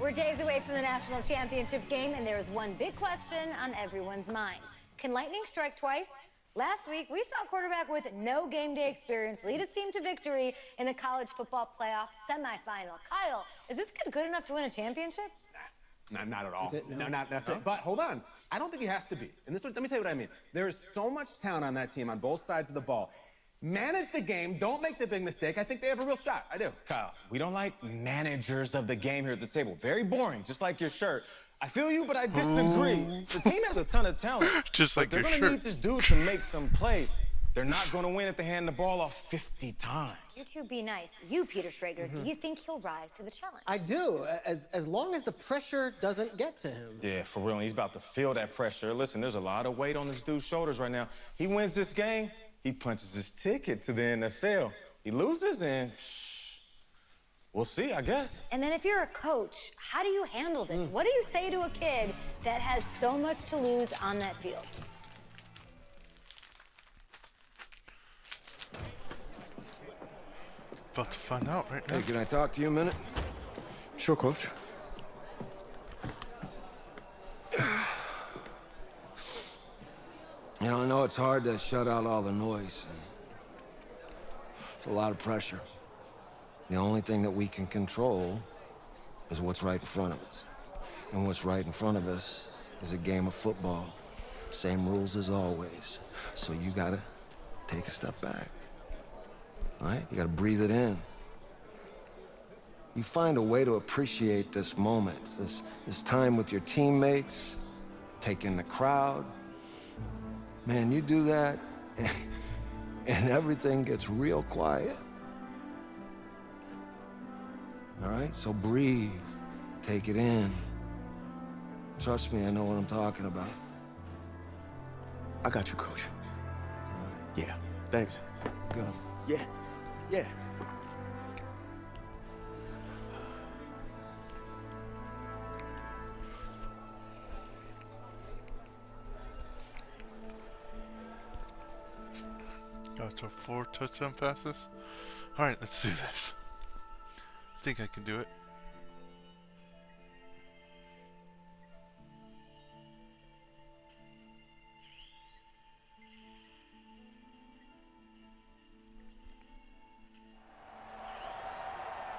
We're days away from the national championship game, and there is one big question on everyone's mind. Can lightning strike twice? Last week, we saw a quarterback with no game day experience lead his team to victory in the college football playoff semifinal. Kyle, is this kid good enough to win a championship? Nah, not at all. That's it? No. That's it. But hold on. I don't think he has to be. And let me tell you what I mean. There is so much talent on that team on both sides of the ball. Manage the game. Don't make the big mistake. I think they have a real shot. I do. Kyle, we don't like managers of the game here at the table. Very boring, just like your shirt. I feel you, but I disagree. The team has a ton of talent. Just like they're your going shirt. to need this dude to make some plays. They're not going to win if they hand the ball off 50 times. You two be nice. You, Peter Schrager, do you think he'll rise to the challenge? I do, as long as the pressure doesn't get to him. Yeah, for real. He's about to feel that pressure. Listen, there's a lot of weight on this dude's shoulders right now. He wins this game, he punches his ticket to the NFL. He loses, and we'll see, I guess. And then if you're a coach, how do you handle this? What do you say to a kid that has so much to lose on that field? About to find out right now. Hey, can I talk to you a minute? Sure, Coach. You know, I know it's hard to shut out all the noise. It's a lot of pressure. The only thing that we can control is what's right in front of us. And what's right in front of us is a game of football. Same rules as always. So you gotta take a step back. All right? You gotta breathe it in. You find a way to appreciate this moment, this time with your teammates, take in the crowd. Man, you do that, and everything gets real quiet. All right? So breathe. Take it in. Trust me, I know what I'm talking about. I got you, Coach. Yeah, thanks. Go. Yeah, yeah. Got to 4 touchdown passes. All right, let's do this. I think I can do it.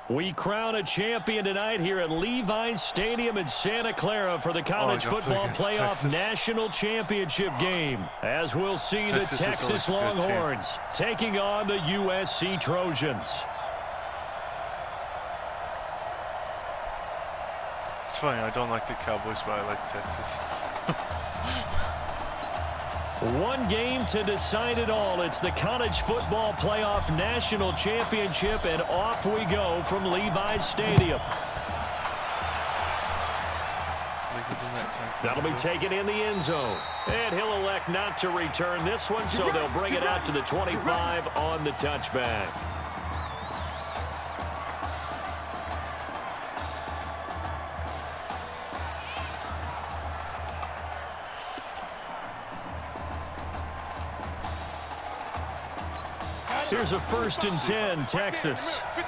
We crown a champion tonight here at Levi's Stadium in Santa Clara for the College Football Playoff Texas. National Championship game. As we'll see the Texas Longhorns taking on the USC Trojans. It's funny, I don't like the Cowboys, but I like Texas. One game to decide it all. It's the College Football Playoff National Championship, and off we go from Levi's Stadium. That'll be taken in the end zone. And he'll elect not to return this one, so they'll bring it out to the 25 on the touchback. Here's a 1st and 10, Texas. They'll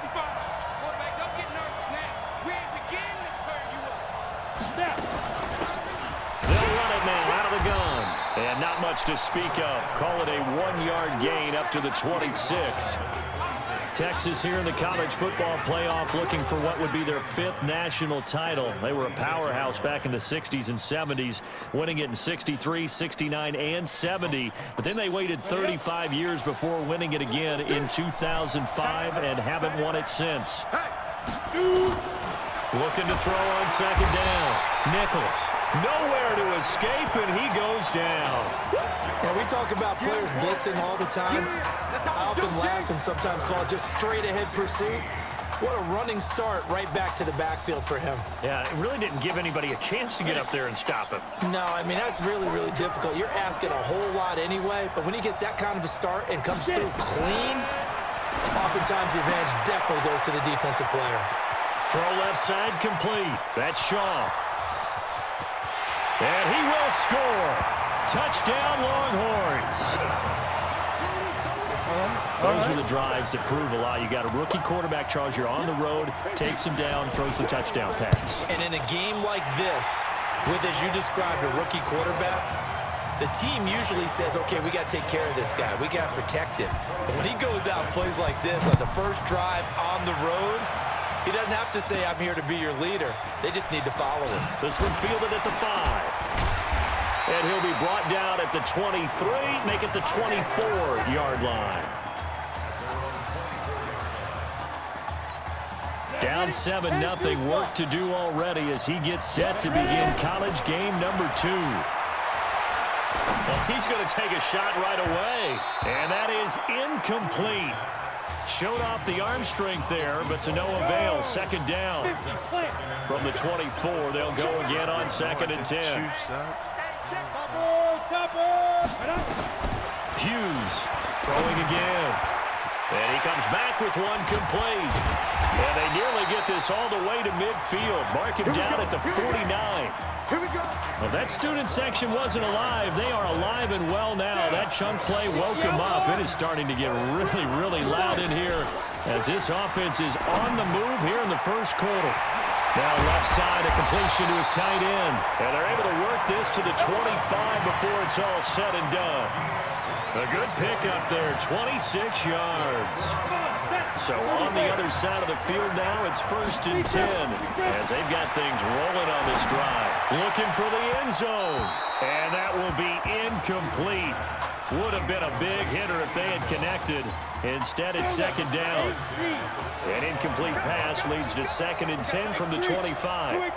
run it now out of the gun. And not much to speak of. Call it a 1-yard gain up to the 26. Texas here in the College Football Playoff looking for what would be their 5th national title. They were a powerhouse back in the 60s and 70s, winning it in 63, 69, and 70. But then they waited 35 years before winning it again in 2005 and haven't won it since. Looking to throw on 2nd down. Nichols, nowhere to escape, and he goes down. Yeah, we talk about players blitzing all the time. I often laugh and sometimes call it just straight-ahead pursuit. What a running start right back to the backfield for him. Yeah, it really didn't give anybody a chance to get up there and stop him. No, I mean, that's really, really difficult. You're asking a whole lot anyway, but when he gets that kind of a start and comes through clean, oftentimes the advantage definitely goes to the defensive player. Throw left side complete. That's Shaw. And he will score. Touchdown, Longhorns. Those are the drives that prove a lot. You got a rookie quarterback, Charles. You're on the road, takes him down, throws the touchdown pass. And in a game like this, with, as you described, a rookie quarterback, the team usually says, okay, we got to take care of this guy. We got to protect him. But when he goes out and plays like this on the first drive on the road, he doesn't have to say, I'm here to be your leader. They just need to follow him. This one fielded at the 5. And he'll be brought down at the 23, make it the 24-yard line. Down 7-0, work to do already as he gets set to begin college game number 2. Well, he's going to take a shot right away, and that is incomplete. Showed off the arm strength there, but to no avail. Second down. From the 24, they'll go again on 2nd and 10. Hughes throwing again. And he comes back with one complete. And they nearly get this all the way to midfield. Mark him down at the 49. Well, that student section wasn't alive. They are alive and well now. That chunk play woke them up. It is starting to get really, really loud in here as this offense is on the move here in the first quarter. Now left side, a completion to his tight end. And they're able to work this to the 25 before it's all said and done. A good pickup there, 26 yards. So on the other side of the field now, it's 1st and 10 as they've got things rolling on this drive. Looking for the end zone. And that will be incomplete. Would have been a big hitter if they had connected. Instead, it's 2nd down. An incomplete pass leads to 2nd and 10 from the 25.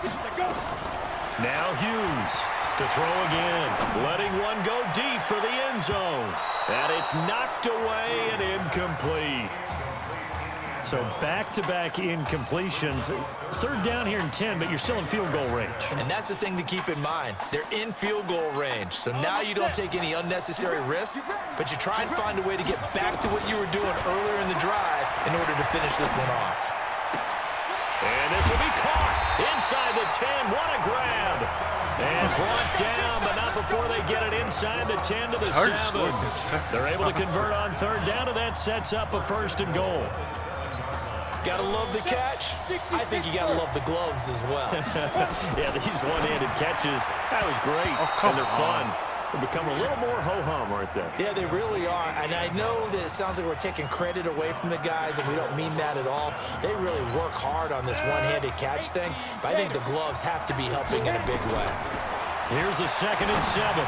Now Hughes to throw again. Letting one go deep for the end zone. And it's knocked away and incomplete. So back-to-back incompletions. 3rd down here in 10, but you're still in field goal range. And that's the thing to keep in mind. They're in field goal range. So now you don't take any unnecessary risks, but you try and find a way to get back to what you were doing earlier in the drive in order to finish this one off. And this will be caught inside the 10. What a grab. And brought down, but not before they get it inside the 10 to the 7. They're able to convert on 3rd down, and that sets up a 1st and goal. Gotta love the catch. I think you gotta love the gloves as well. Yeah, these one-handed catches, that was great. And they're fun. They become a little more ho-hum, aren't they? Yeah, they really are. And I know that it sounds like we're taking credit away from the guys, and we don't mean that at all. They really work hard on this one-handed catch thing, but I think the gloves have to be helping in a big way. Here's a 2nd and 7.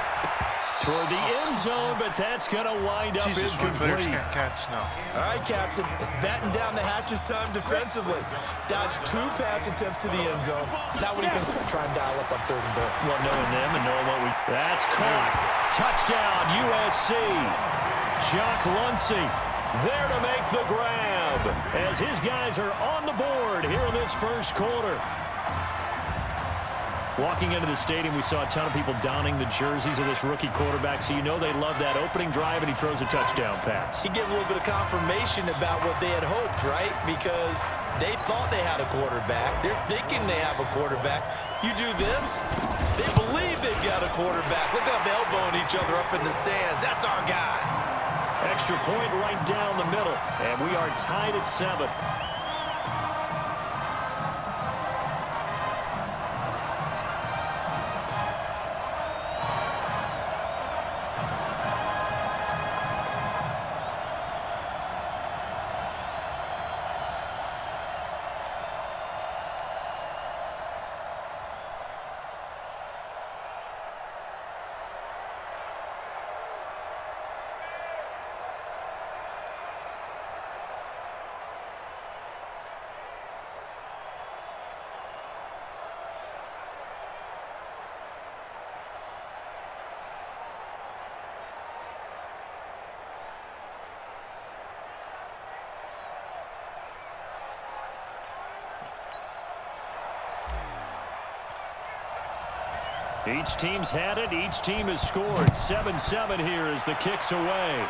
Toward the end zone, but that's going to wind up incomplete. Can't catch now. All right, Captain. It's batten down the hatches time defensively. Dodged 2 pass attempts to the end zone. Now what do you think? We're going to try and dial up on 3rd and goal. Well, knowing them and knowing what we... That's caught. Touchdown, USC. Jock Luncey there to make the grab as his guys are on the board here in this first quarter. Walking into the stadium, we saw a ton of people donning the jerseys of this rookie quarterback, so you know they love that opening drive, and he throws a touchdown pass. He gave a little bit of confirmation about what they had hoped, right? Because they thought they had a quarterback. They're thinking they have a quarterback. You do this, they believe they've got a quarterback. Look up, elbowing each other up in the stands. That's our guy. Extra point right down the middle, and we are tied at 7. Each team's had it. Each team has scored. 7-7 here as the kick's away.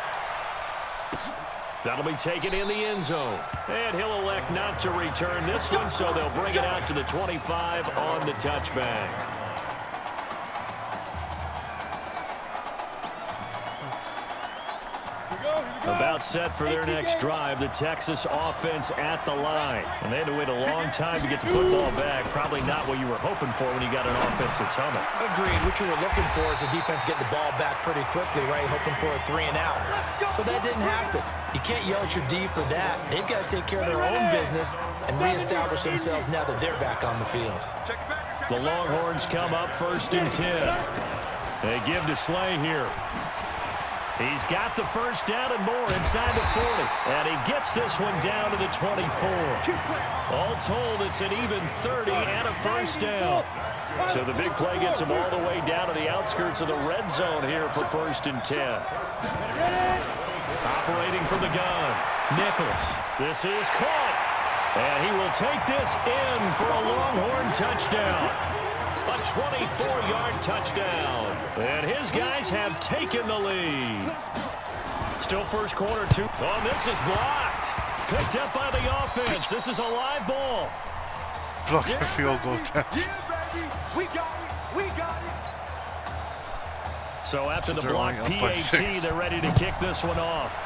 That'll be taken in the end zone. And he'll elect not to return this one, so they'll bring it out to the 25 on the touchback. Here we go. About set for their next drive, the Texas offense at the line. And they had to wait a long time to get the football back. Probably not what you were hoping for when you got an offense that's humming. Agreed. What you were looking for is the defense getting the ball back pretty quickly, right? Hoping for a 3 and out. So that didn't happen. You can't yell at your D for that. They've got to take care of their own business and reestablish themselves now that they're back on the field. The Longhorns come up 1st and 10. They give to Slay here. He's got the first down and more inside the 40. And he gets this one down to the 24. All told, it's an even 30 and a first down. So the big play gets him all the way down to the outskirts of the red zone here for 1st and 10. Operating from the gun, Nichols. This is caught. And he will take this in for a Longhorn touchdown. A 24-yard touchdown. And his guys have taken the lead. Still first quarter, 2. Oh, this is blocked. Picked up by the offense. This is a live ball. Blocks the field goal attempt. We got it. We got it. So after the They're block only up by PAT, 6. they're ready to kick this one off.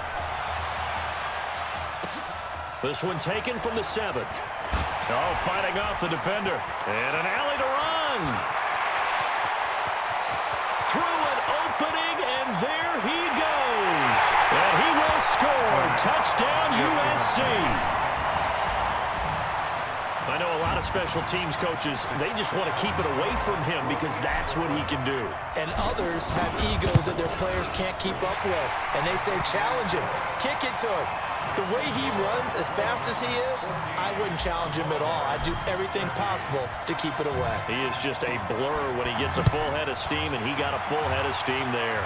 This one taken from the 7. Oh, fighting off the defender. And an alley to run. Through an opening, and there he goes. And he will score. Touchdown, USC. I know a lot of special teams coaches, they just want to keep it away from him because that's what he can do. And others have egos that their players can't keep up with. And they say, challenge him. Kick it to him. The way he runs, as fast as he is, I wouldn't challenge him at all. I'd do everything possible to keep it away. He is just a blur when he gets a full head of steam, and he got a full head of steam there.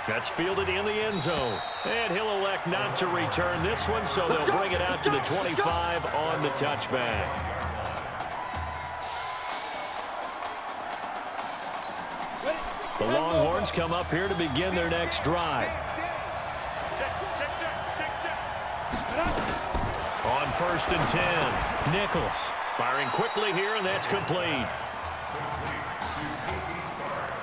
That's fielded in the end zone. And he'll elect not to return this one, so they'll bring it out to the 25 on the touchback. The Longhorns come up here to begin their next drive. On 1st and 10, Nichols firing quickly here, and that's complete.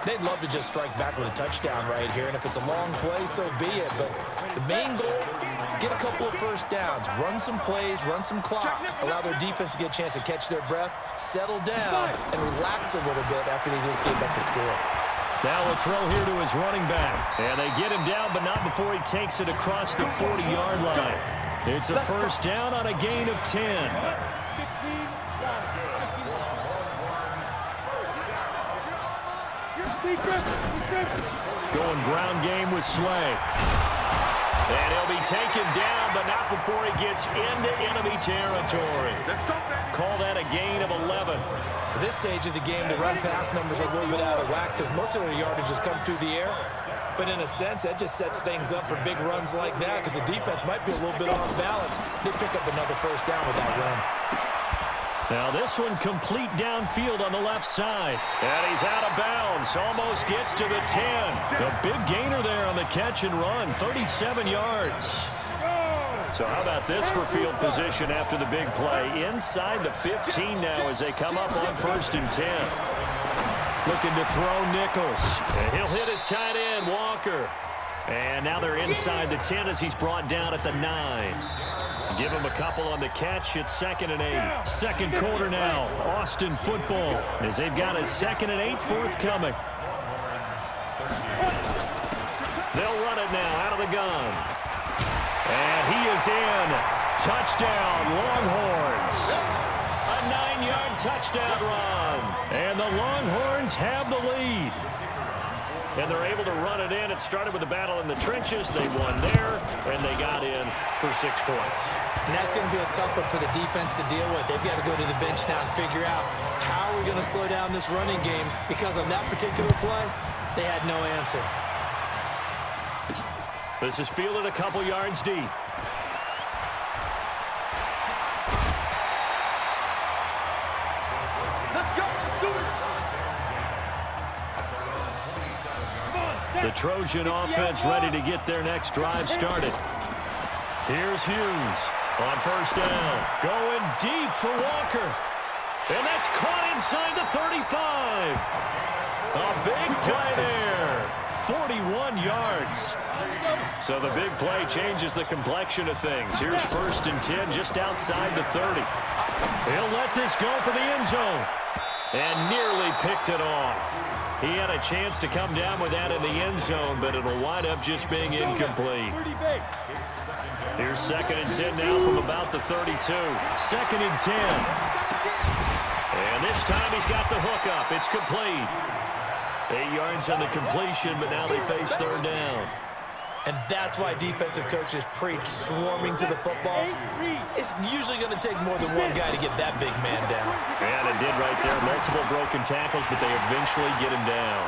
They'd love to just strike back with a touchdown right here, and if it's a long play, so be it. But the main goal, get a couple of first downs, run some plays, run some clock, allow their defense to get a chance to catch their breath, settle down, and relax a little bit after they just gave up a score. Now a throw here to his running back. And they get him down, but not before he takes it across the 40-yard line. It's a first down on a gain of 10. Going ground game with Slay. And he'll be taken down, but not before he gets into enemy territory. Call that a gain of 11. At this stage of the game, the run-pass numbers are a little bit out of whack because most of their yardage has come through the air. But in a sense, that just sets things up for big runs like that because the defense might be a little bit off balance. They pick up another first down with that run. Now this one complete downfield on the left side. And he's out of bounds. Almost gets to the 10. A big gainer there on the catch and run. 37 yards. So how about this for field position after the big play? Inside the 15 now as they come up on 1st and 10. Looking to throw Nichols. And he'll hit his tight end, Walker. And now they're inside the 10 as he's brought down at the 9. Give him a couple on the catch. It's 2nd and 8. Second quarter now. Austin football as they've got a 2nd and 8 forthcoming. They'll run it now out of the gun. And he is in. Touchdown, Longhorns. A 9-yard touchdown run. And the Longhorns have the lead. And they're able to run it in. It started with a battle in the trenches. They won there, and they got in for 6 points. And that's going to be a tough one for the defense to deal with. They've got to go to the bench now and figure out how we're going to slow down this running game because on that particular play, they had no answer. This is fielded a couple yards deep. The Trojan offense ready to get their next drive started. Here's Hughes on 1st down. Going deep for Walker. And that's caught inside the 35. A big play there. 41 yards. So the big play changes the complexion of things. Here's 1st and 10 just outside the 30. He'll let this go for the end zone. And nearly picked it off. He had a chance to come down with that in the end zone, but it'll wind up just being incomplete. Here's 2nd and 10 now from about the 32. 2nd and 10. And this time he's got the hook up. It's complete. 8 yards on the completion, but now they face 3rd down. And that's why defensive coaches preach swarming to the football. It's usually going to take more than one guy to get that big man down. And it did right there. Multiple broken tackles, but they eventually get him down.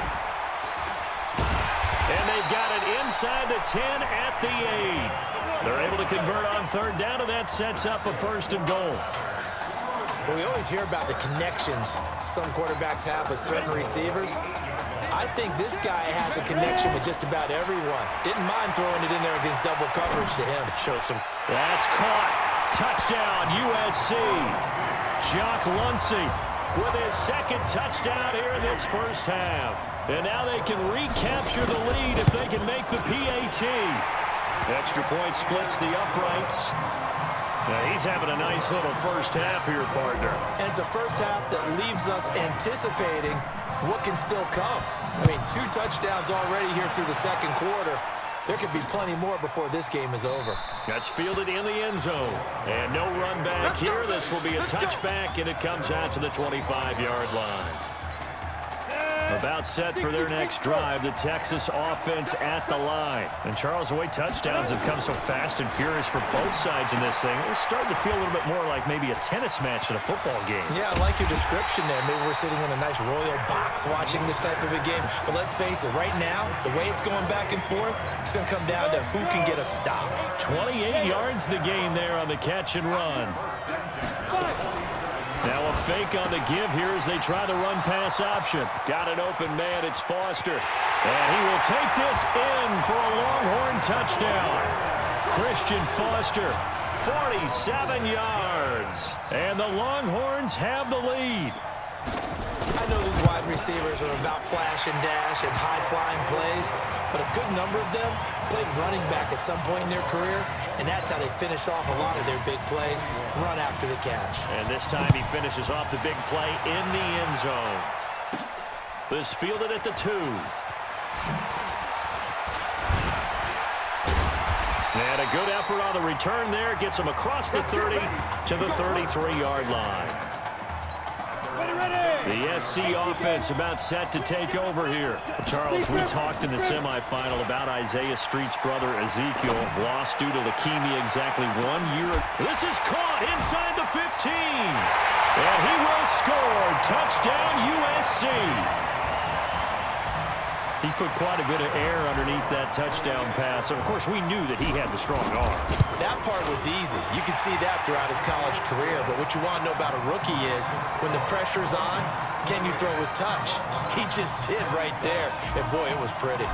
And they've got it inside the 10 at the 8. They're able to convert on 3rd down, and that sets up a 1st and goal. Well, we always hear about the connections some quarterbacks have with certain receivers. I think this guy has a connection with just about everyone. Didn't mind throwing it in there against double coverage to him. Shows some. That's caught. Touchdown, USC. Jock Luncey with his 2nd touchdown here in this first half. And now they can recapture the lead if they can make the PAT. Extra point splits the uprights. Now he's having a nice little first half here, partner. And it's a first half that leaves us anticipating what can still come. I mean, 2 touchdowns already here through the 2nd quarter. There could be plenty more before this game is over. That's fielded in the end zone. And no run back here. This will be a touchback, and it comes out to the 25-yard line. About set for their next drive, the Texas offense at the line. And Charles, the way touchdowns have come so fast and furious for both sides in this thing, it's starting to feel a little bit more like maybe a tennis match in a football game. Yeah, I like your description there. Maybe we're sitting in a nice royal box watching this type of a game. But let's face it, right now, the way it's going back and forth, it's going to come down to who can get a stop. 28 yards the gain there on the catch and run. Now a fake on the give here as they try the run-pass option. Got an open man. It's Foster. And he will take this in for a Longhorn touchdown. Christian Foster, 47 yards. And the Longhorns have the lead. I know these wide receivers are about flash and dash and high-flying plays, but a good number of them played running back at some point in their career, and that's how they finish off a lot of their big plays, run after the catch. And this time he finishes off the big play in the end zone. This fielded at the 2. And a good effort on the return there. Gets him across the 30 to the 33-yard line. The SC offense about set to take over here. Charles, we talked in the semifinal about Isaiah Street's brother Ezekiel. Lost due to leukemia exactly 1 year. This is caught inside the 15. And he will score. Touchdown USC. He put quite a bit of air underneath that touchdown pass. And, of course, we knew that he had the strong arm. That part was easy. You could see that throughout his college career. But what you want to know about a rookie is when the pressure's on, can you throw with touch? He just did right there. And, boy, it was pretty.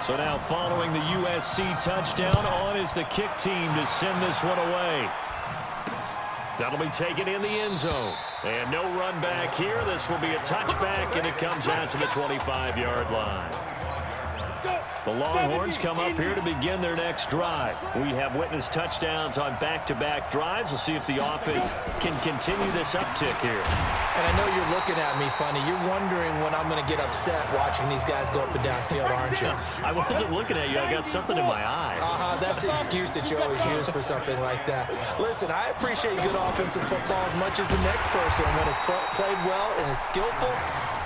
So now following the USC touchdown, on is the kick team to send this one away. That'll be taken in the end zone. And no run back here. This will be a touchback, and it comes out to the 25-yard line. The Longhorns come up here to begin their next drive. We have witnessed touchdowns on back-to-back drives. We'll see if the offense can continue this uptick here. And I know you're looking at me funny. You're wondering when I'm going to get upset watching these guys go up and down field, aren't you? I wasn't looking at you. I got something in my eye. That's the excuse that you always use for something like that. Listen, I appreciate good offensive football as much as the next person. When it's played well and is skillful,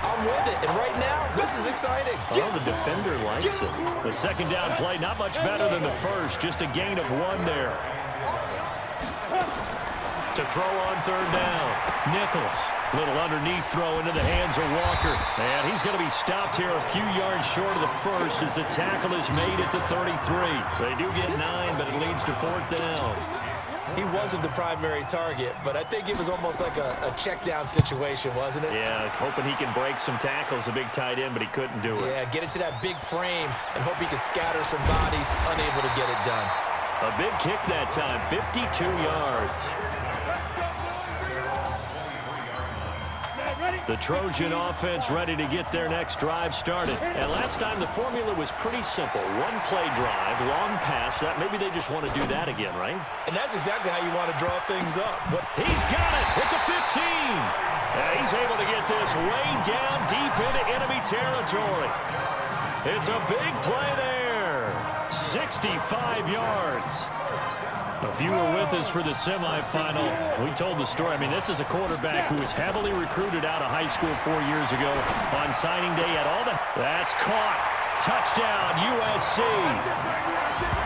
I'm with it. And right now, this is exciting. Oh, the defender likes it. The second down play, not much better than the first. Just a gain of 1 there. To throw on third down. Nichols. Little underneath throw into the hands of Walker. And he's going to be stopped here a few yards short of the first as the tackle is made at the 33. They do get 9, but it leads to 4th down. He wasn't the primary target, but I think it was almost like a check down situation, wasn't it? Yeah, hoping he can break some tackles, a big tight end, but he couldn't do it. Yeah, get into that big frame and hope he can scatter some bodies, unable to get it done. A big kick that time, 52 yards. Ready? The Trojan offense ready to get their next drive started. And last time the formula was pretty simple. One play drive, long pass. That maybe they just want to do that again, right? And that's exactly how you want to draw things up. He's got it at the 15. And he's able to get this way down deep into enemy territory. It's a big play there. 65 yards. If you were with us for the semifinal, we told the story. I mean, this is a quarterback who was heavily recruited out of high school 4 years ago. On signing day at all the... That's caught. Touchdown, USC.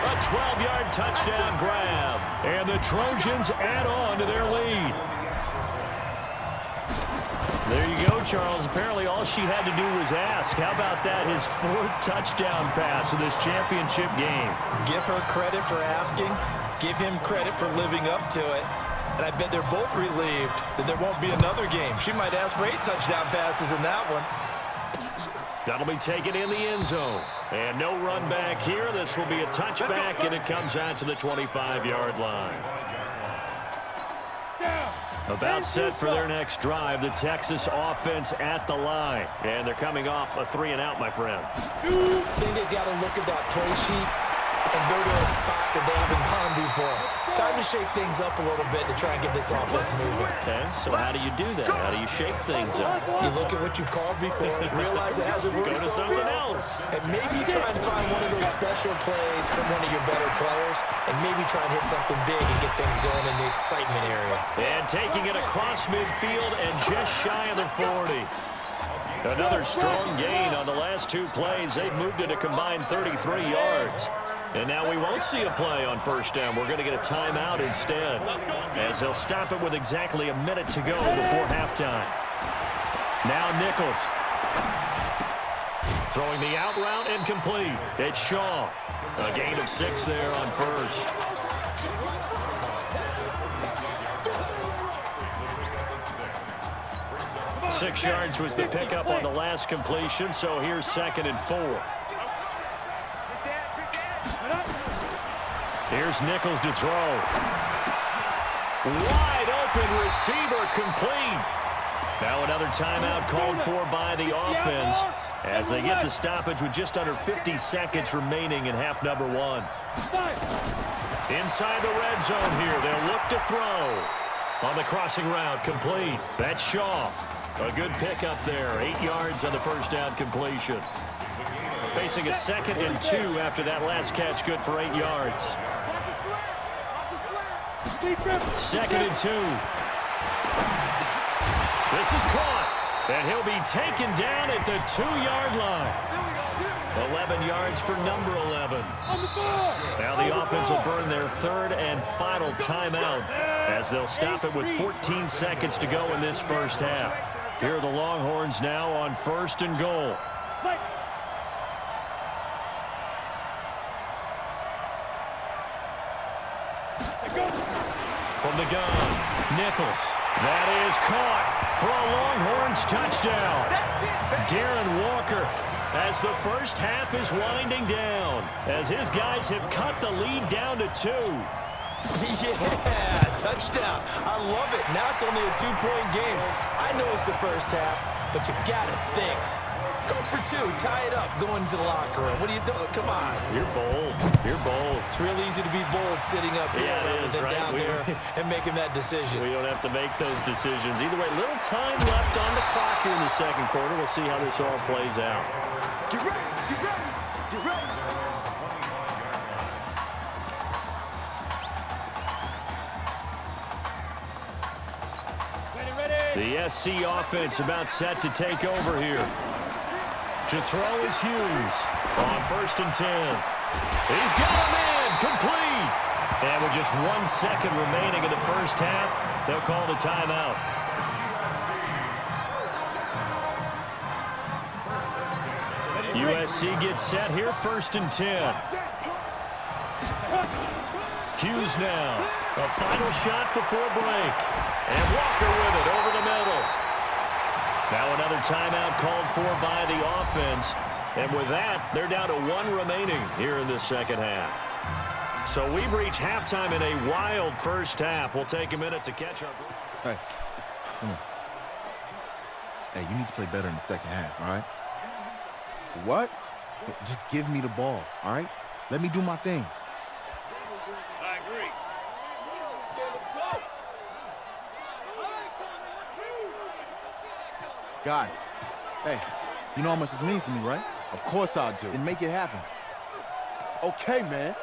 A 12-yard touchdown grab. And the Trojans add on to their lead. There you go, Charles. Apparently all she had to do was ask. How about that? His 4th touchdown pass in this championship game. Give her credit for asking. Give him credit for living up to it. And I bet they're both relieved that there won't be another game. She might ask for 8 touchdown passes in that one. That'll be taken in the end zone. And no run back here. This will be a touchback, and it comes out to the 25-yard line. About set for their next drive, the Texas offense at the line. And they're coming off a 3-and-out, my friend. I think they've got to look at that play sheet and go to a spot that they haven't gone before. Time to shake things up a little bit to try and get this offense moving. Okay, so how do you do that? How do you shake things up? You look at what you've called before, realize it hasn't worked. Go to something else. And maybe try and find one of those special plays from one of your better players, and maybe try and hit something big and get things going in the excitement area. And taking it across midfield and just shy of the 40. Another strong gain on the last 2 plays. They've moved it a combined 33 yards. And now we won't see a play on first down. We're going to get a timeout instead, as they'll stop it with exactly a minute to go before halftime. Now Nichols. Throwing the out route and complete. It's Shaw. A gain of 6 there on first. Six yards was the pickup on the last completion, so here's 2nd and 4. Here's Nichols to throw. Wide open receiver complete. Now another timeout called for by the offense as they get the stoppage with just under 50 seconds remaining in half number 1. Inside the red zone here, they'll look to throw. On the crossing route, complete. That's Shaw. A good pickup there. 8 yards on the first down completion. Facing a 2nd and 2 after that last catch, good for 8 yards. 2nd and 2. This is caught, and he'll be taken down at the 2-yard line. 11 yards for number 11. Now the offense will burn their 3rd and final timeout as they'll stop it with 14 seconds to go in this first half. Here are the Longhorns now on 1st and goal. From the gun, Nichols. That is caught for a Longhorns touchdown. Darren Walker, as the first half is winding down, as his guys have cut the lead down to 2. Yeah, touchdown. I love it. Now it's only a 2-point game. I know it's the first half, but you got to think. Go for 2. Tie it up. Go into the locker room. What are you doing? Come on. You're bold. You're bold. It's real easy to be bold sitting up here rather than down there and making that decision. We don't have to make those decisions. Either way, little time left on the clock here in the second quarter. We'll see how this all plays out. Get ready. Get ready. Get ready. The SC offense about set to take over here. To throw is Hughes on 1st and 10. He's got him in, complete. And with just 1 second remaining in the first half, they'll call the timeout. USC gets set here, 1st and 10. Hughes now, a final shot before break. And Walker with it over the middle. Now another timeout called for by the offense. And with that, they're down to 1 remaining here in this second half. So we've reached halftime in a wild first half. We'll take a minute to catch up. Hey, come on. Hey, you need to play better in the second half, all right? What? Just give me the ball, all right? Let me do my thing. I agree. God, hey, you know how much this means to me, right? Of course I do. Then make it happen. Okay, man.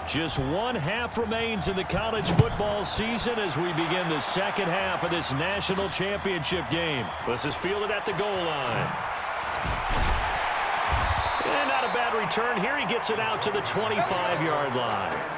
Just one half remains in the college football season as we begin the second half of this national championship game. This is fielded at the goal line. And not a bad return here. He gets it out to the 25-yard line.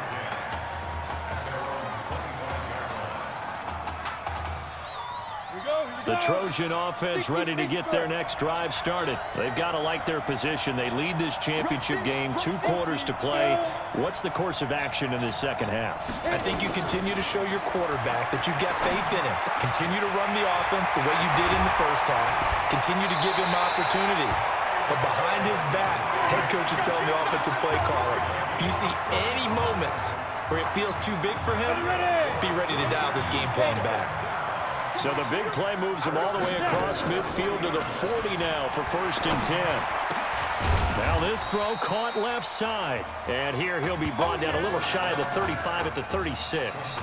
The Trojan offense ready to get their next drive started. They've got to like their position. They lead this championship game, 2 quarters to play. What's the course of action in this second half? I think you continue to show your quarterback that you've got faith in him. Continue to run the offense the way you did in the first half. Continue to give him opportunities. But behind his back, head coach is telling the offensive play caller, if you see any moments where it feels too big for him, be ready to dial this game plan back. So the big play moves him all the way across midfield to the 40 now for 1st and 10. Now this throw caught left side. And here he'll be brought down a little shy of the 35 at the 36.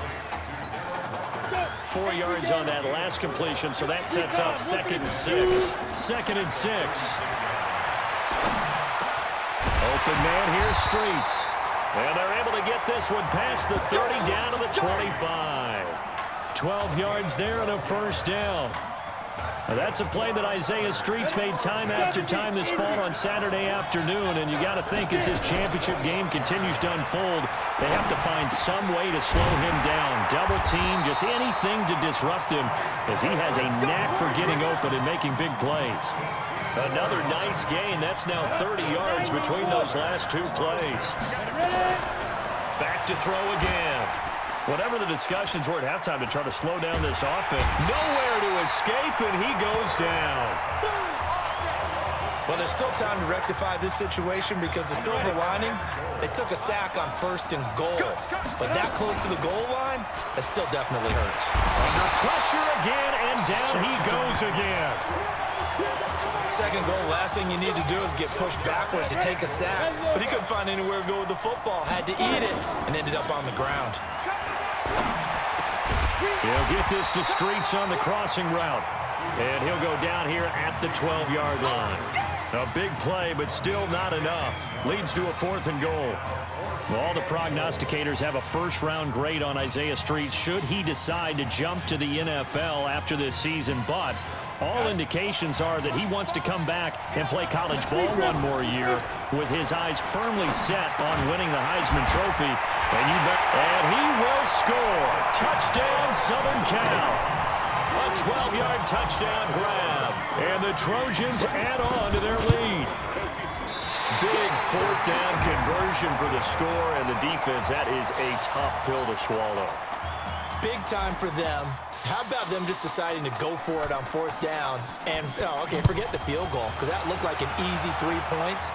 4 yards on that last completion, so that sets up 2nd and 6. 2nd and 6. Open man here, Streets. And they're able to get this one past the 30 down to the 25. 12 yards there and a 1st down. Now that's a play that Isaiah Streets made time after time this fall on Saturday afternoon, and you got to think as his championship game continues to unfold, they have to find some way to slow him down. Double team, just anything to disrupt him, as he has a knack for getting open and making big plays. Another nice gain. That's now 30 yards between those last 2 plays. Back to throw again. Whatever the discussions were at halftime to try to slow down this offense, nowhere to escape, and he goes down. Well, there's still time to rectify this situation because the silver lining, they took a sack on 1st and goal. But that close to the goal line, that still definitely hurts. Under pressure again, and down he goes again. 2nd goal, last thing you need to do is get pushed backwards to take a sack. But he couldn't find anywhere to go with the football, had to eat it, and ended up on the ground. He'll get this to Streets on the crossing route. And he'll go down here at the 12-yard line. A big play, but still not enough. Leads to a 4th and goal. Well, all the prognosticators have a first-round grade on Isaiah Streets should he decide to jump to the NFL after this season. But all indications are that he wants to come back and play college ball one more year with his eyes firmly set on winning the Heisman Trophy. And he will score. Touchdown, Southern Cal. A 12-yard touchdown grab. And the Trojans add on to their lead. Big 4th down conversion for the score, and the defense, that is a tough pill to swallow. Big time for them. How about them just deciding to go for it on 4th down? And, okay, forget the field goal, because that looked like an easy 3 points.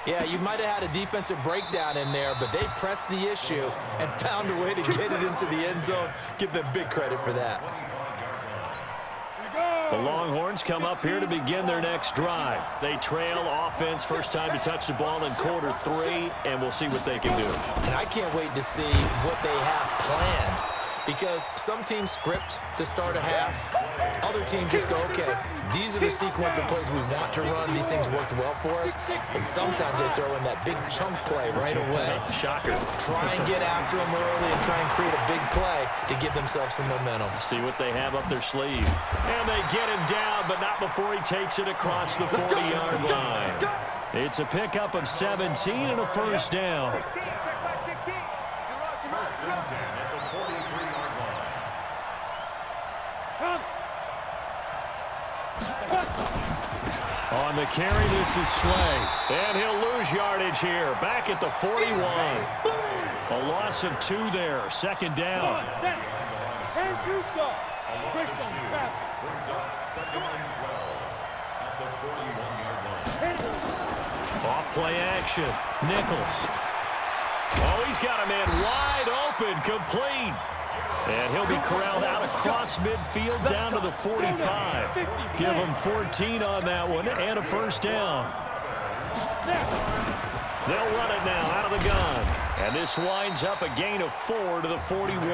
Yeah, you might have had a defensive breakdown in there, but they pressed the issue and found a way to get it into the end zone. Give them big credit for that. The Longhorns come up here to begin their next drive. They trail offense, first time to touch the ball in quarter 3, and we'll see what they can do. And I can't wait to see what they have planned, because some teams script to start a half. Other teams just go, okay, these are the sequence of plays we want to run. These things worked well for us. And sometimes they throw in that big chunk play right away. Shocker. Try and get after them early and try and create a big play to give themselves some momentum. See what they have up their sleeve. And they get him down, but not before he takes it across the 40-yard line. It's a pickup of 17 and a 1st down. On the carry, this is Slay. And he'll lose yardage here. Back at the 41. A loss of 2 there. 2nd down. Off play action. Nichols. Oh, he's got a man wide open, complete. And he'll be corralled out across midfield down to the 45. Give him 14 on that one and a first down. They'll run it now out of the gun. And this winds up a gain of 4 to the 41.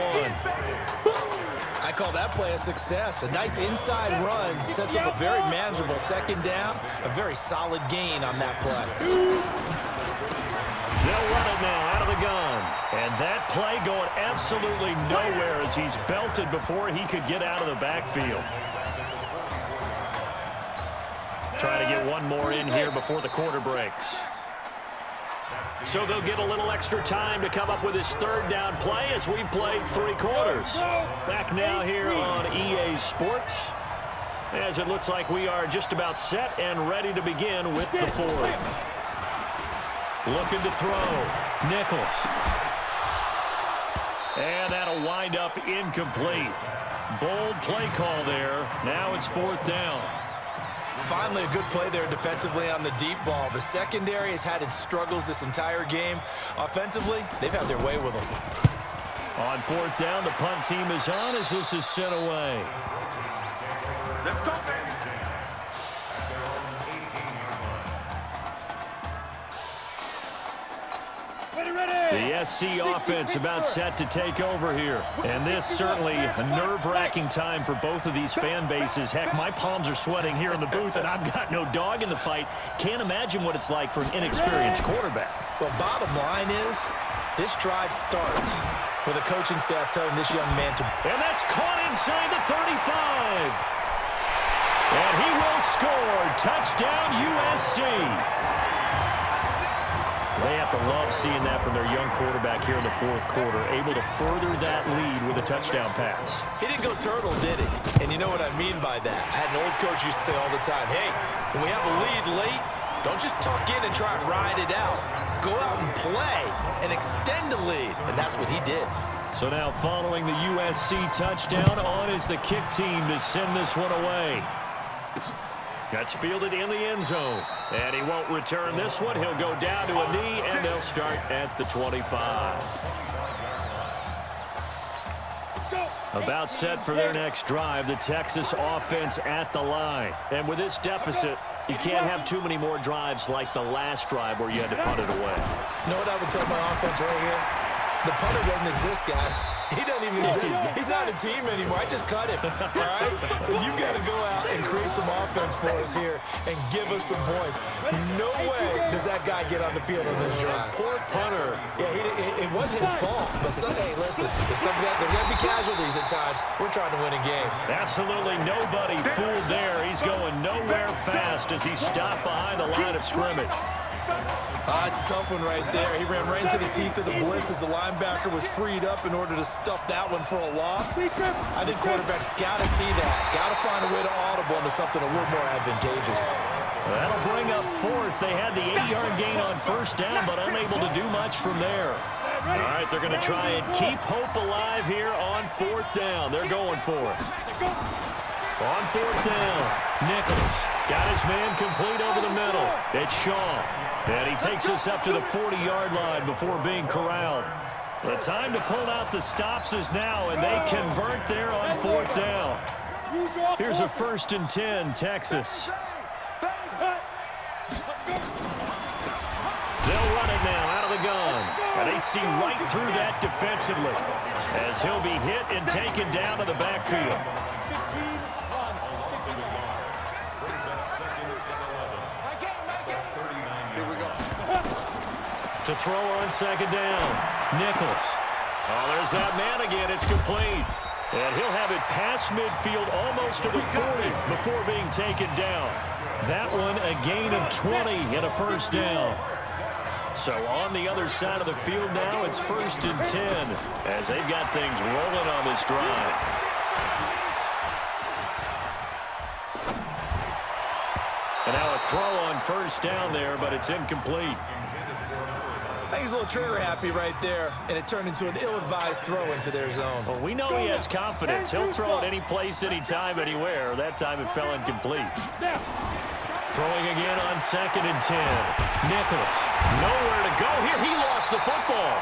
I call that play a success. A nice inside run sets up a very manageable second down. A very solid gain on that play. They'll run it now out of the gun. And that play going absolutely nowhere as he's belted before he could get out of the backfield. Try to get one more in here before the quarter breaks. So they'll get a little extra time to come up with his third down play as we played 3 quarters. Back now here on EA Sports, as it looks like we are just about set and ready to begin with the fourth. Looking to throw. Nichols. And that'll wind up incomplete. Bold play call there. Now it's 4th down. Finally, a good play there defensively on the deep ball. The secondary has had its struggles this entire game. Offensively, they've had their way with them. On 4th down, the punt team is on as this is sent away. Let's go, baby. The SC offense about set to take over here. And this certainly a nerve-wracking time for both of these fan bases. Heck, my palms are sweating here in the booth, and I've got no dog in the fight. Can't imagine what it's like for an inexperienced quarterback. Well, bottom line is, this drive starts with a coaching staff telling this young man to... And that's caught inside the 35. And he will score. Touchdown, USC. They have to love seeing that from their young quarterback here in the 4th quarter, able to further that lead with a touchdown pass. He didn't go turtle, did he? And you know what I mean by that. I had an old coach used to say all the time, hey, when we have a lead late, don't just tuck in and try and ride it out. Go out and play and extend the lead. And that's what he did. So now following the USC touchdown, on is the kick team to send this one away. That's fielded in the end zone. And he won't return this one. He'll go down to a knee, and they'll start at the 25. About set for their next drive, the Texas offense at the line. And with this deficit, you can't have too many more drives like the last drive where you had to punt it away. You know what I would tell my offense right here? The punter doesn't exist, guys. He doesn't even exist. He's not a team anymore. I just cut him, all right? So you've got to go out and create some offense for us here and give us some points. No way does that guy get on the field on this drive. Poor punter. Yeah, it wasn't his fault. But, hey, listen, there's something that there are going to be casualties at times. We're trying to win a game. Absolutely nobody fooled there. He's going nowhere fast as he's stopped behind the line of scrimmage. It's a tough one right there. He ran right into the teeth of the blitz as the linebacker was freed up in order to stuff that one for a loss. I think quarterbacks got to see that. Got to find a way to audible into something a little more advantageous. That'll bring up 4th. They had the 80-yard gain on 1st down, but unable to do much from there. All right, they're going to try and keep hope alive here on 4th down. They're going for it. On 4th down, Nichols got his man complete over the middle. It's Shaw. And he takes us up to the 40-yard line before being corralled. The time to pull out the stops is now, and they convert there on 4th down. Here's a 1st and 10, Texas. They'll run it now out of the gun. And they see right through that defensively as he'll be hit and taken down to the backfield. To throw on 2nd down, Nichols. Oh, there's that man again. It's complete. And he'll have it past midfield almost to the 40 before being taken down. That one a gain of 20 and a 1st down. So on the other side of the field now, it's 1st and 10 as they've got things rolling on this drive. And now a throw on 1st down there, but it's incomplete. I think he's a little trigger happy right there, and it turned into an ill-advised throw into their zone. Well, we know he has confidence. He'll throw it any place, anytime, anywhere. That time it fell incomplete. Throwing again on 2nd and 10. Nichols, nowhere to go here. He lost the football.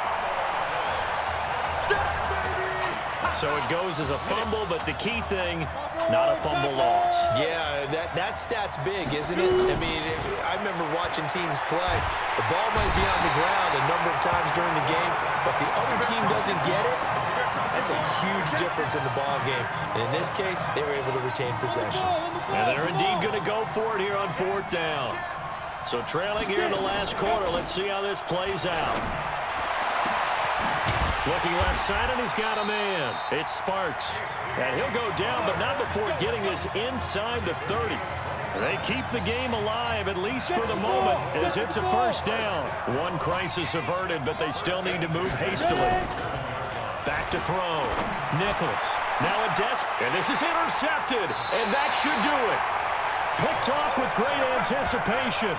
So it goes as a fumble, but the key thing, not a fumble loss. Yeah, that stat's big, isn't it? I mean, I remember watching teams play. The ball might be on the ground a number of times during the game, but the other team doesn't get it. That's a huge difference in the ball game. And in this case, they were able to retain possession. And they're indeed going to go for it here on 4th down. So trailing here in the last quarter. Let's see how this plays out. Looking left side, and he's got a man. It's Sparks. And he'll go down, but not before getting this inside the 30. They keep the game alive, at least for the moment, as it's a 1st down. One crisis averted, but they still need to move hastily. Back to throw. Nicholas. Now a and this is intercepted, and that should do it. Picked off with great anticipation.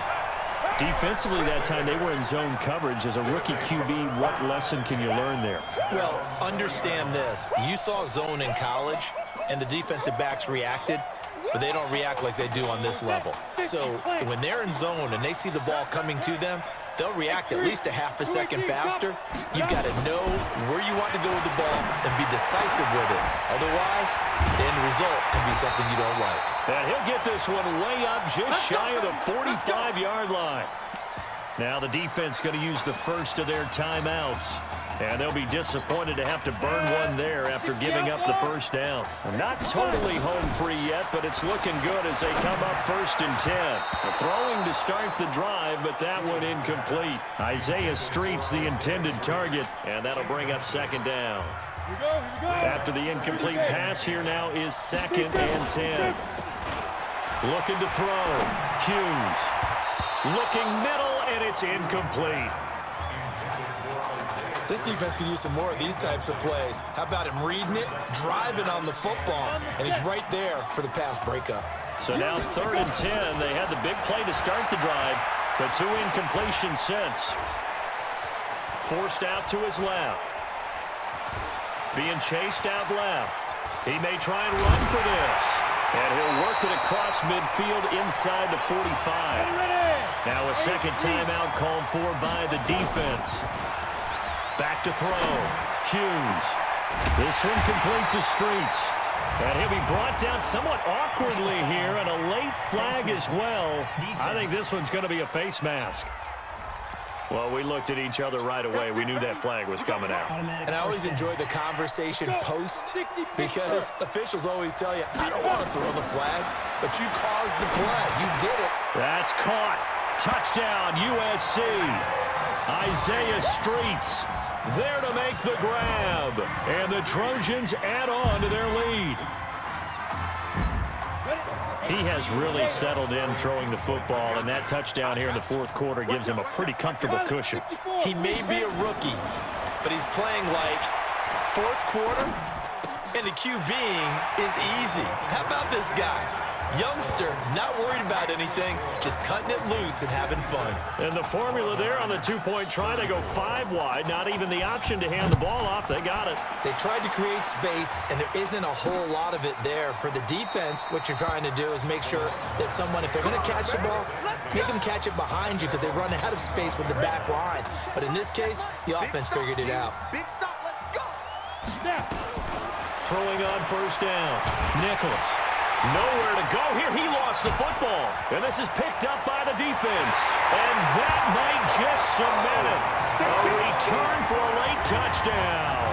Defensively that time, they were in zone coverage. As a rookie QB, what lesson can you learn there? Well, understand this. You saw zone in college, and the defensive backs reacted, but they don't react like they do on this level. So when they're in zone and they see the ball coming to them, they'll react at least a half a second faster. You've got to know where you want to go with the ball and be decisive with it. Otherwise, the end result can be something you don't like. And he'll get this one way up just shy of the 45-yard line. Now the defense going to use the first of their timeouts. And they'll be disappointed to have to burn one there after giving up the 1st down. Not totally home free yet, but it's looking good as they come up 1st and 10. The throwing to start the drive, but that one incomplete. Isaiah Street's the intended target, and that'll bring up 2nd down. After the incomplete pass, here now is 2nd and 10. Looking to throw. Hughes. Looking middle, and it's incomplete. This defense could use some more of these types of plays. How about him reading it, driving on the football, and he's right there for the pass breakup. So now 3rd and 10. They had the big play to start the drive, but 2 incompletions since. Forced out to his left. Being chased out left. He may try and run for this. And he'll work it across midfield inside the 45. Now a 2nd timeout called for by the defense. Back to throw. Hughes. This one complete to Streets. And he'll be brought down somewhat awkwardly here, and a late flag as well. I think this one's going to be a face mask. Well, we looked at each other right away. We knew that flag was coming out. And I always enjoy the conversation post, because officials always tell you, I don't want to throw the flag, but you caused the play. You did it. That's caught. Touchdown, USC. Isaiah Streets there to make the grab. And the Trojans add on to their lead. He has really settled in throwing the football, and that touchdown here in the 4th quarter gives him a pretty comfortable cushion. He may be a rookie, but he's playing like 4th quarter, and the QBing is easy. How about this guy? Youngster, not worried about anything, just cutting it loose and having fun. And the formula there on the 2-point try, they go 5 wide, not even the option to hand the ball off. They got it. They tried to create space, and there isn't a whole lot of it there. For the defense, what you're trying to do is make sure that if they're going to catch the ball, make them catch it behind you, because they run out of space with the back line. But in this case, the offense figured it out. Big stop, let's go. Throwing on 1st down. Nicholas. Nowhere to go here. He lost the football. And this is picked up by the defense. And that might just cement it. A return for a late touchdown.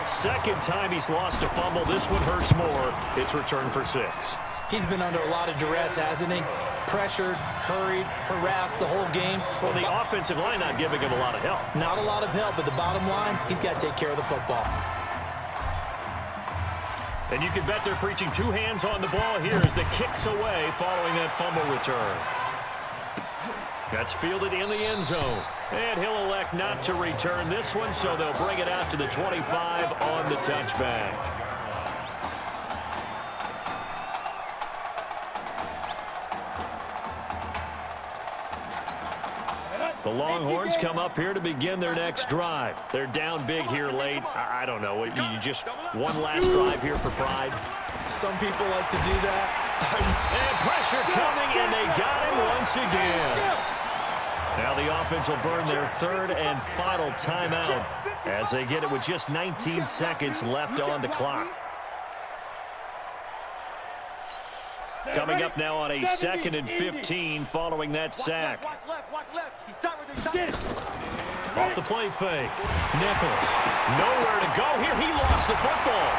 2nd time he's lost a fumble. This one hurts more. It's returned for 6. He's been under a lot of duress, hasn't he? Pressured, hurried, harassed the whole game. Well, the offensive line not giving him a lot of help. Not a lot of help, but the bottom line, he's got to take care of the football. And you can bet they're preaching 2 hands on the ball here as the kicks away following that fumble return. That's fielded in the end zone. And he'll elect not to return this one, so they'll bring it out to the 25 on the touchback. The Longhorns come up here to begin their next drive. They're down big here late. I don't know. You just one last drive here for pride. Some people like to do that. And pressure coming, and they got him once again. Now the offense will burn their third and final timeout as they get it with just 19 seconds left on the clock. Coming up now on a 2nd and 15 following that sack. Off the play fake. Nichols, nowhere to go here. He lost the football.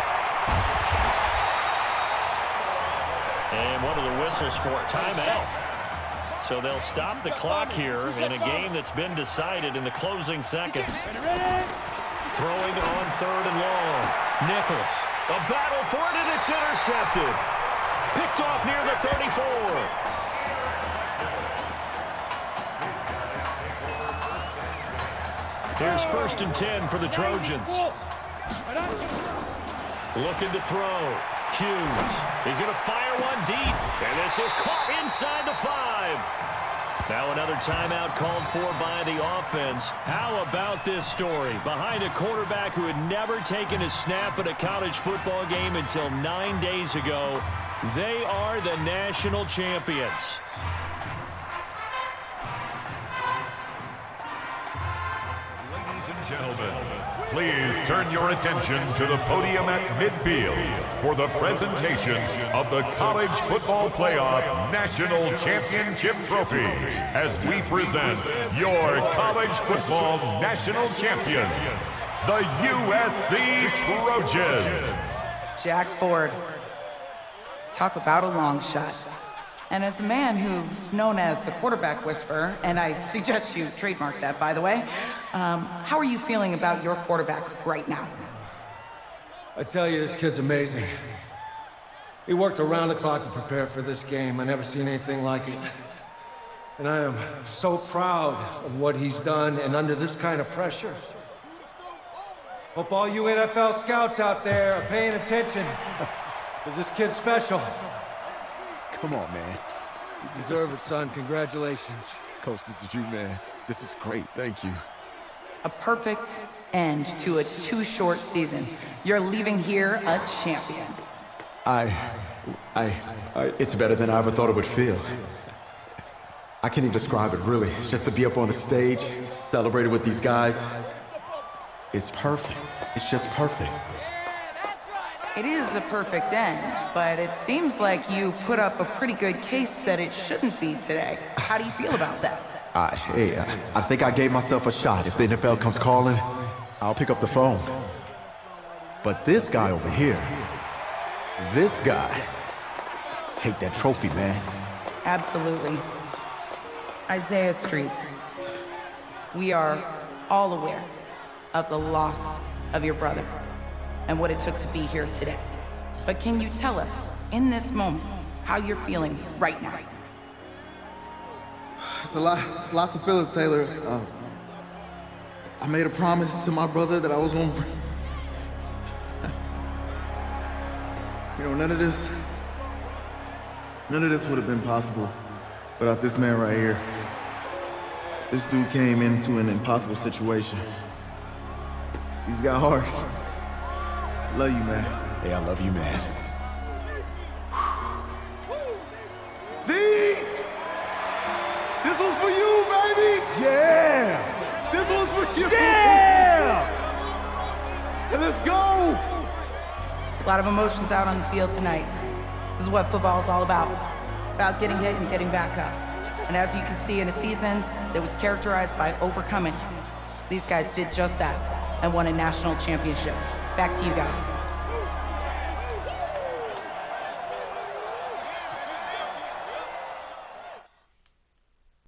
And what are the whistles for? Timeout. So they'll stop the clock here in a game that's been decided in the closing seconds. Throwing on 3rd and long. Nichols, a battle for it, and it's intercepted. Picked off near the 34. Here's 1st and 10 for the Trojans. Looking to throw. Hughes. He's going to fire one deep. And this is caught inside the 5. Now another timeout called for by the offense. How about this story? Behind a quarterback who had never taken a snap at a college football game until 9 days ago, they are the national champions. Gentlemen, please turn your attention to the podium at midfield for the presentation of the College Football Playoff National Championship Trophy as we present your college football national champions, the USC Trojans. Jack Ford. Talk about a long shot. And as a man who's known as the quarterback whisperer, and I suggest you trademark that, by the way, how are you feeling about your quarterback right now? I tell you, this kid's amazing. He worked around the clock to prepare for this game. I never seen anything like it. And I am so proud of what he's done, and under this kind of pressure. Hope all you NFL scouts out there are paying attention, because this kid's special. Come on, man. You deserve it, son. Congratulations. Coach, this is you, man. This is great. Thank you. A perfect end to a too short season. You're leaving here a champion. It's better than I ever thought it would feel. I can't even describe it, really. Just to be up on the stage, celebrating with these guys. It's perfect. It's just perfect. It is a perfect end, but it seems like you put up a pretty good case that it shouldn't be today. How do you feel about that? I think I gave myself a shot. If the NFL comes calling, I'll pick up the phone. But this guy over here, this guy, take that trophy, man. Absolutely. Isaiah Streets, we are all aware of the loss of your brother and what it took to be here today. But can you tell us, in this moment, how you're feeling right now? It's lots of feelings, Taylor. I made a promise to my brother that I was gonna none of this would have been possible without this man right here. This dude came into an impossible situation. He's got heart. Love you, man. Hey, I love you, man. See? This was for you, baby! Yeah! This was for you! Yeah! And let's go! A lot of emotions out on the field tonight. This is what football is all about getting hit and getting back up. And as you can see, in a season that was characterized by overcoming, these guys did just that and won a national championship. Back to you guys.